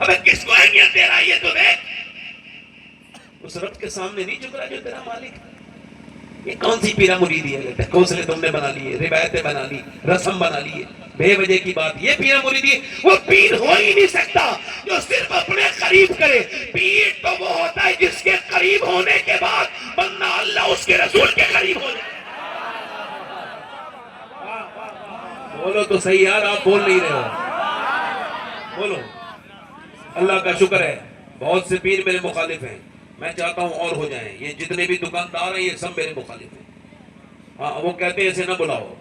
ابے کس کو اہمیت دے رہا ہے یہ تو دیکھ. اس رب کے سامنے نہیں جھک رہا جو تیرا مالک ہے. یہ کون سی پیرا مریدی ہے؟ کوسلے تم نے بنا لیے, روایتیں بنا لی, رسم بنا لیے, بے وجہ کی بات. یہ پیرا مریدی ہے. وہ پیر ہو ہی نہیں سکتا جو صرف اپنے قریب کرے. پیر تو وہ ہوتا ہے جس کے قریب ہونے کے بعد بندہ اللہ اس کے رسول کے قریب ہو جائے. بولو تو صحیح یار, آپ بول نہیں رہے ہو. بولو. اللہ کا شکر ہے بہت سے پیر میرے مخالف ہیں. میں چاہتا ہوں اور ہو جائیں. یہ جتنے بھی دکاندار ہیں یہ سب میرے مخالف ہیں. ہاں, وہ کہتے ہیں اسے نہ بلاؤ,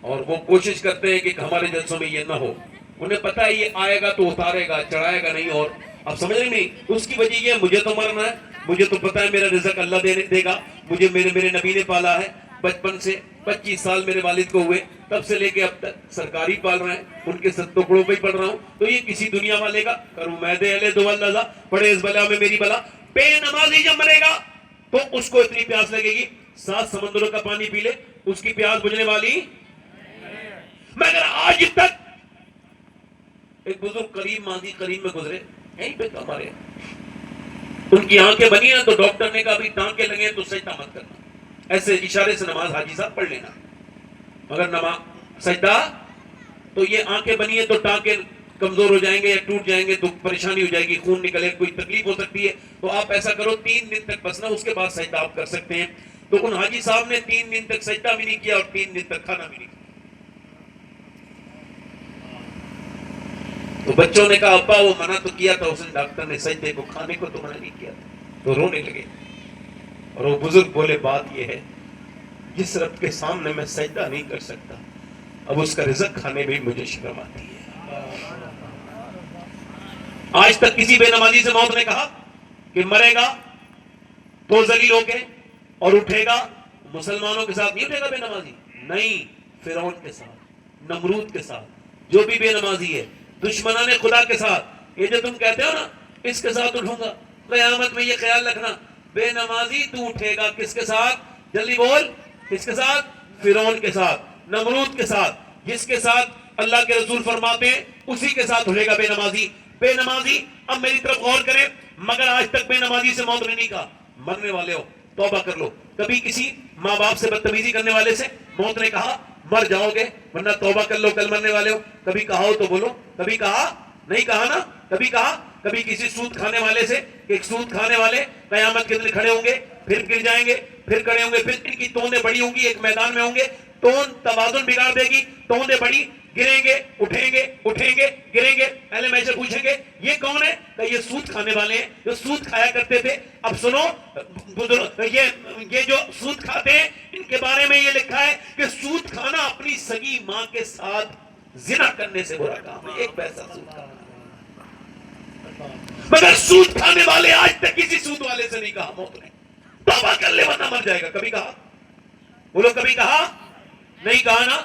اور وہ کوشش کرتے ہیں کہ ہمارے جلسوں میں یہ نہ ہو. انہیں پتہ ہے یہ آئے گا تو اتارے گا, چڑھائے گا نہیں. اور اب سمجھ رہے نہیں, اس کی وجہ یہ ہے مجھے تو مرنا ہے, مجھے تو پتہ ہے میرا رزق اللہ دے گا. مجھے میرے نبی نے پالا ہے. بچپن سے 25 سال میرے والد کو ہوئے, تب سے لے کے اب تک سرکاری پال رہے ہیں, ان کے ٹکڑوں پہ ہی پڑھ رہا ہوں. تو یہ کسی دنیا والے کا کروں میں دے اہل دو اللہ پڑے اس بلا میں میری بلا. بے نمازی جب مرے گا تو اس کو اتنی پیاس لگے گی 7 سمندروں کا پانی پی لے, اس کی پیاس بجھنے والی. مگر آج تک ایک بزرگ قریب میں گزرے, یہیں پہ ہمارے, ان کی آنکھیں بنی ہیں تو ڈاکٹر نے کہا ابھی ٹانکے لگے تو سجدہ مت کرنا, ایسے اشارے سے نماز حاجی صاحب پڑھ لینا, مگر نماز سجدہ تو یہ آنکھیں بنی ہیں تو ٹانکے کمزور ہو جائیں گے یا ٹوٹ جائیں گے تو پریشانی ہو جائے گی, خون نکلے, کوئی تکلیف ہو سکتی ہے. تو آپ ایسا کرو 3 دن تک بسنا, اس کے بعد سجدہ آپ کر سکتے ہیں. تو ان حاجی صاحب نے 3 دن تک سجدہ بھی نہیں کیا اور 3 دن تک کھانا بھی نہیں کیا. تو بچوں نے کہا ابا وہ منع تو کیا تھا اس نے, ڈاکٹر نے سجدے کو کھانے کو تو منع نہیں کیا تھا. تو رونے لگے, اور وہ بزرگ بولے بات یہ ہے جس رب کے سامنے میں سجدہ نہیں کر سکتا, اب اس کا رزق کھانے میں مجھے شرم آتی ہے. آج تک کسی بے نمازی سے موت نے کہا کہ مرے گا تو ذلیل ہو کے اور اٹھے گا مسلمانوں کے ساتھ, نہیں اٹھے گا بے نمازی, نہیں, فرعون کے ساتھ, نمرود کے ساتھ, جو بھی بے نمازی ہے, دشمنان خدا کے ساتھ. یہ جو تم کہتے ہو نا اس کے ساتھ اٹھوں گا, قیامت میں یہ خیال رکھنا بے نمازی تو اٹھے گا کس کے ساتھ, جلدی بول, کس کے ساتھ, فرعون کے ساتھ, نمرود کے ساتھ, جس کے ساتھ اللہ کے رسول فرماتے ہیں اسی کے ساتھ اٹھے گا بے نمازی. بے نمازی, اب میری طرف غور کریں, مگر آج تک بے نمازی سے موت نے نہیں کہا مرنے والے ہو توبہ کر لو. کبھی کسی ماں باپ سے بدتمیزی کرنے والے سے موت نے کہا مر جاؤ گے ورنہ توبہ کر لو کل مرنے والے ہو؟ کبھی کہا ہو تو بولو, کبھی کہا نہیں کہا نا, کبھی کہا. کبھی کسی سود کھانے والے سے, ایک سود کھانے والے قیامت کے دن کھڑے ہوں گے, پھر گر جائیں گے, پھر کھڑے ہوں گے, پھر ان کی توندیں بڑی ہوں گی, ایک میدان میں ہوں گے, توند توازن بگاڑ دے گی, توندیں بڑی, گریں گے, اٹھیں گے, اٹھیں گے, گریں گے. پہلے میں سے پوچھیں گے یہ کون ہے, کہ یہ سود کھانے والے ہیں جو سود کھایا کرتے تھے. اب سنو یہ جو سود کھاتے ہیں ان کے بارے میں یہ لکھا ہے کہ سود کھانا اپنی سگی ماں کے ساتھ زنا کرنے سے برا کام ہے. 1 پیسہ سود کھانا, مگر سود کھانے والے آج تک کسی سود والے سے نہیں کہا موت نے توبہ کر لے ورنہ مر جائے گا. کبھی کہا, بولو کبھی کہا نہیں کہا نا,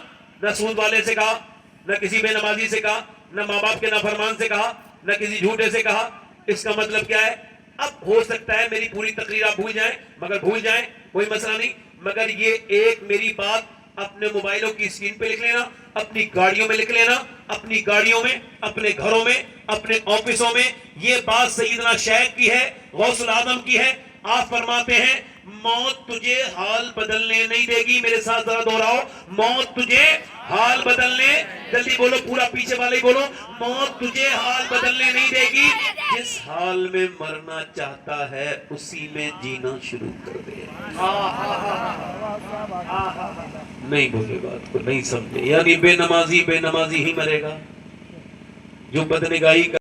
نہ سود والے سے کہا, نہ کسی بے نمازی سے کہا, نہ ماں باپ کے نافرمان سے کہا, نہ کسی جھوٹے سے کہا. اس کا مطلب کیا ہے؟ اب ہو سکتا ہے میری پوری تقریر آپ بھول جائیں, مگر بھول جائیں کوئی مسئلہ نہیں, مگر یہ ایک میری بات اپنے موبائلوں کی اسکرین پہ لکھ لینا, اپنی گاڑیوں میں لکھ لینا, اپنی گاڑیوں میں, اپنے گھروں میں, اپنے آفسوں میں. یہ بات سیدنا شیخ کی ہے, غوث العظم کی ہے. آپ فرماتے ہیں موت تجھے حال بدلنے نہیں دے گی. میرے ساتھ ذرا دوہراؤ, موت تجھے حال بدلنے, جلدی بولو, پورا پیچھے والے بولو, موت تجھے حال بدلنے نہیں دے گی. جس حال میں مرنا چاہتا ہے اسی میں جینا شروع کر دے. نہیں بولے بات کو, نہیں سمجھے, یعنی بے نمازی ہی مرے گا جو بدنگاہی کا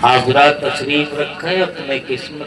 حاضرات تشریف رکھیں، اپنے قسمت